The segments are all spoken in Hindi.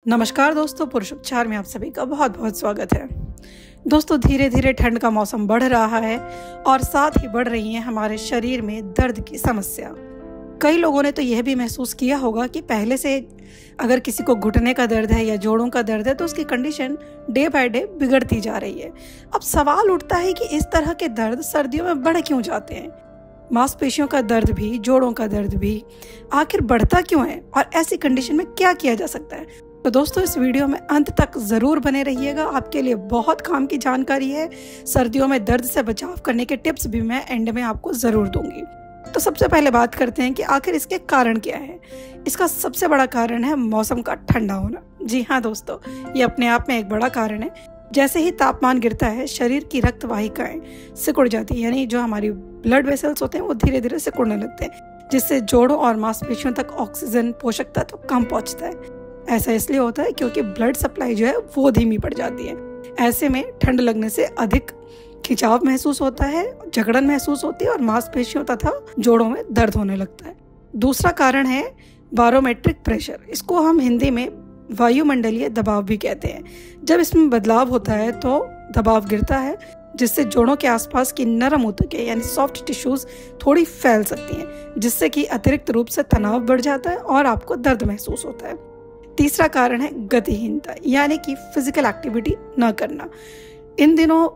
नमस्कार दोस्तों, पुरुष उपचार में आप सभी का बहुत बहुत स्वागत है। दोस्तों, धीरे धीरे ठंड का मौसम बढ़ रहा है और साथ ही बढ़ रही है हमारे शरीर में दर्द की समस्या। कई लोगों ने तो यह भी महसूस किया होगा कि पहले से अगर किसी को घुटने का दर्द है या जोड़ों का दर्द है तो उसकी कंडीशन डे बाय डे बिगड़ती जा रही है। अब सवाल उठता है कि इस तरह के दर्द सर्दियों में बढ़ क्यों जाते हैं? मांसपेशियों का दर्द भी, जोड़ों का दर्द भी आखिर बढ़ता क्यों है और ऐसी कंडीशन में क्या किया जा सकता है? तो दोस्तों, इस वीडियो में अंत तक जरूर बने रहिएगा। आपके लिए बहुत काम की जानकारी है। सर्दियों में दर्द से बचाव करने के टिप्स भी मैं एंड में आपको जरूर दूंगी। तो सबसे पहले बात करते हैं कि आखिर इसके कारण क्या है। इसका सबसे बड़ा कारण है मौसम का ठंडा होना। जी हाँ दोस्तों, ये अपने आप में एक बड़ा कारण है। जैसे ही तापमान गिरता है, शरीर की रक्त वाहिकाएं सिकुड़ जाती है, यानी जो हमारी ब्लड वेसल्स होते हैं वो धीरे धीरे सिकुड़ने लगते हैं, जिससे जोड़ों और मांसपेशियों तक ऑक्सीजन पोषक तत्व कम पहुंचता है। ऐसा इसलिए होता है क्योंकि ब्लड सप्लाई जो है वो धीमी पड़ जाती है। ऐसे में ठंड लगने से अधिक खिंचाव महसूस होता है, जकड़न महसूस होती है और मांसपेशियों तथा जोड़ों में दर्द होने लगता है। दूसरा कारण है बारोमेट्रिक प्रेशर। इसको हम हिंदी में वायुमंडलीय दबाव भी कहते हैं। जब इसमें बदलाव होता है तो दबाव गिरता है, जिससे जोड़ों के आसपास की नरम ऊतकें यानी सॉफ्ट टिश्यूज थोड़ी फैल सकती हैं, जिससे कि अतिरिक्त रूप से तनाव बढ़ जाता है और आपको दर्द महसूस होता है। तीसरा कारण है गतिहीनता, यानी कि फिजिकल एक्टिविटी न करना। इन दिनों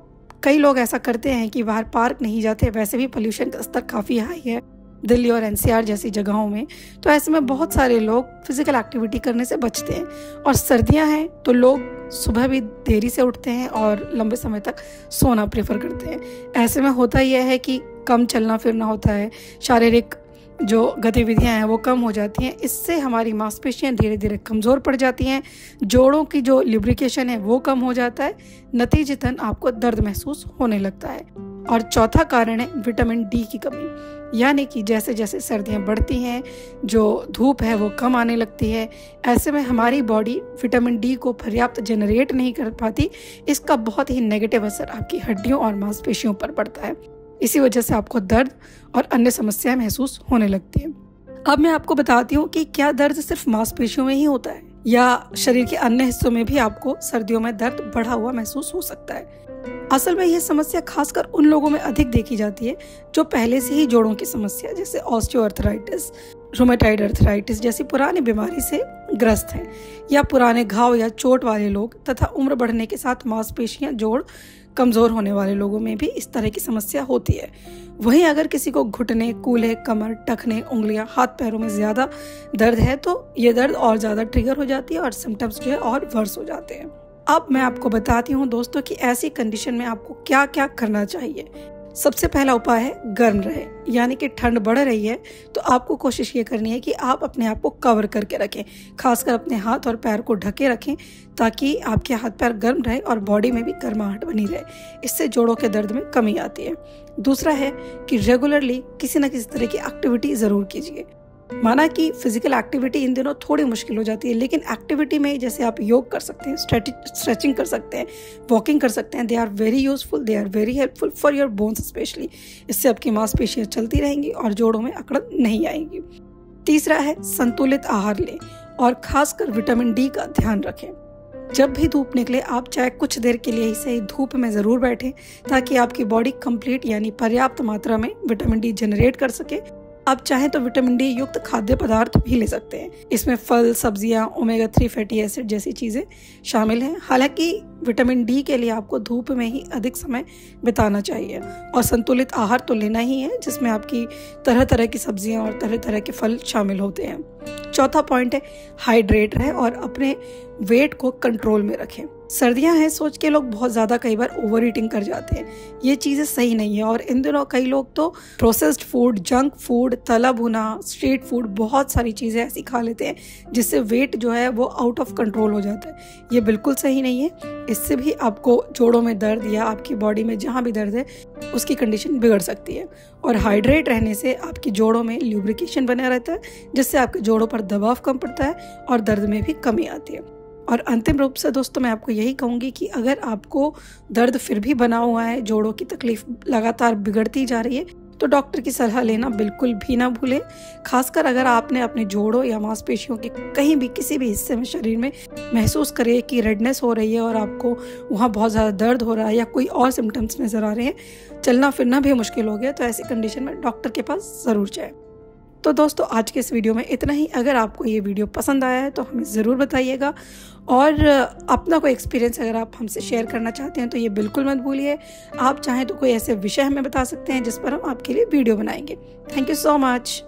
कई लोग ऐसा करते हैं कि बाहर पार्क नहीं जाते। वैसे भी पोल्यूशन का स्तर काफ़ी हाई है दिल्ली और एनसीआर जैसी जगहों में, तो ऐसे में बहुत सारे लोग फिजिकल एक्टिविटी करने से बचते हैं। और सर्दियां हैं तो लोग सुबह भी देरी से उठते हैं और लंबे समय तक सोना प्रेफर करते हैं। ऐसे में होता यह है कि कम चलना फिरना होता है, शारीरिक जो गतिविधियां हैं वो कम हो जाती हैं। इससे हमारी मांसपेशियां धीरे धीरे कमज़ोर पड़ जाती हैं, जोड़ों की जो लिब्रिकेशन है वो कम हो जाता है, नतीजतन आपको दर्द महसूस होने लगता है। और चौथा कारण है विटामिन डी की कमी, यानी कि जैसे जैसे सर्दियां बढ़ती हैं, जो धूप है वो कम आने लगती है। ऐसे में हमारी बॉडी विटामिन डी को पर्याप्त जनरेट नहीं कर पाती। इसका बहुत ही नेगेटिव असर आपकी हड्डियों और मांसपेशियों पर पड़ता है। इसी वजह से आपको दर्द और अन्य समस्याएं महसूस होने लगती हैं। अब मैं आपको बताती हूँ कि क्या दर्द सिर्फ मांसपेशियों में ही होता है या शरीर के अन्य हिस्सों में भी आपको सर्दियों में दर्द बढ़ा हुआ महसूस हो सकता है। असल में यह समस्या खासकर उन लोगों में अधिक देखी जाती है जो पहले से ही जोड़ों की समस्या जैसे ऑस्टियोआर्थराइटिस, रूमेटॉइड अर्थराइटिस जैसी पुरानी बीमारी से ग्रस्त हैं, या पुराने घाव या चोट वाले लोग तथा उम्र बढ़ने के साथ मांसपेशियां, जोड़ कमजोर होने वाले लोगों में भी इस तरह की समस्या होती है। वहीं अगर किसी को घुटने, कूल्हे, कमर, टखने, उंगलियां, हाथ पैरों में ज्यादा दर्द है तो ये दर्द और ज्यादा ट्रिगर हो जाती है और सिम्टम्स जो है और वर्स हो जाते हैं। अब मैं आपको बताती हूँ दोस्तों कि ऐसी कंडीशन में आपको क्या क्या करना चाहिए। सबसे पहला उपाय है गर्म रहे, यानी कि ठंड बढ़ रही है तो आपको कोशिश ये करनी है कि आप अपने आप को कवर करके रखें, खासकर अपने हाथ और पैर को ढके रखें ताकि आपके हाथ पैर गर्म रहे और बॉडी में भी गर्माहट बनी रहे। इससे जोड़ों के दर्द में कमी आती है। दूसरा है कि रेगुलरली किसी न किसी तरह की एक्टिविटी जरूर कीजिए। माना कि फिजिकल एक्टिविटी इन दिनों थोड़ी मुश्किल हो जाती है, लेकिन एक्टिविटी में जैसे आप योग कर सकते हैं, स्ट्रेचिंग कर सकते हैं, वॉकिंग कर सकते हैं। They are very useful, they are very helpful for your bones specially. इससे आपकी मांसपेशियां चलती रहेंगी और जोड़ों में अकड़न नहीं आएगी। तीसरा है संतुलित आहार लें और खासकर विटामिन डी का ध्यान रखें। जब भी धूप निकले आप चाहे कुछ देर के लिए ही सही धूप में जरूर बैठें ताकि आपकी बॉडी कंप्लीट यानी पर्याप्त मात्रा में विटामिन डी जनरेट कर सके। आप चाहें तो विटामिन डी युक्त खाद्य पदार्थ भी ले सकते हैं। इसमें फल, सब्जियां, ओमेगा 3 फैटी एसिड जैसी चीजें शामिल हैं। हालांकि विटामिन डी के लिए आपको धूप में ही अधिक समय बिताना चाहिए और संतुलित आहार तो लेना ही है, जिसमें आपकी तरह तरह की सब्जियां और तरह तरह के फल शामिल होते हैं। चौथा पॉइंट है हाइड्रेट रहे और अपने वेट को कंट्रोल में रखें। सर्दियां हैं सोच के लोग बहुत ज्यादा कई बार ओवर ईटिंग कर जाते हैं। ये चीजें सही नहीं है और इन दिनों कई लोग तो प्रोसेस्ड फूड, जंक फूड, तला भुना, स्ट्रीट फूड, बहुत सारी चीजें ऐसी खा लेते हैं जिससे वेट जो है वो आउट ऑफ कंट्रोल हो जाता है। ये बिल्कुल सही नहीं है। इससे भी आपको जोड़ों में दर्द या आपकी बॉडी में जहाँ भी दर्द है उसकी कंडीशन बिगड़ सकती है। और हाइड्रेट रहने से आपकी जोड़ों में ल्यूब्रिकेशन बना रहता है, जिससे आपके जोड़ों पर दबाव कम पड़ता है और दर्द में भी कमी आती है। और अंतिम रूप से दोस्तों मैं आपको यही कहूँगी कि अगर आपको दर्द फिर भी बना हुआ है, जोड़ों की तकलीफ लगातार बिगड़ती जा रही है, तो डॉक्टर की सलाह लेना बिल्कुल भी ना भूलें। खासकर अगर आपने अपने जोड़ों या मांसपेशियों के कहीं भी किसी भी हिस्से में शरीर में महसूस करे कि रेडनेस हो रही है और आपको वहाँ बहुत ज़्यादा दर्द हो रहा है या कोई और सिम्टम्स नज़र आ रहे हैं, चलना फिरना भी मुश्किल हो गया, तो ऐसी कंडीशन में डॉक्टर के पास ज़रूर जाएं। तो दोस्तों आज के इस वीडियो में इतना ही। अगर आपको ये वीडियो पसंद आया है तो हमें ज़रूर बताइएगा, और अपना कोई एक्सपीरियंस अगर आप हमसे शेयर करना चाहते हैं तो ये बिल्कुल मत भूलिए। आप चाहें तो कोई ऐसे विषय हमें बता सकते हैं जिस पर हम आपके लिए वीडियो बनाएंगे। Thank you so much.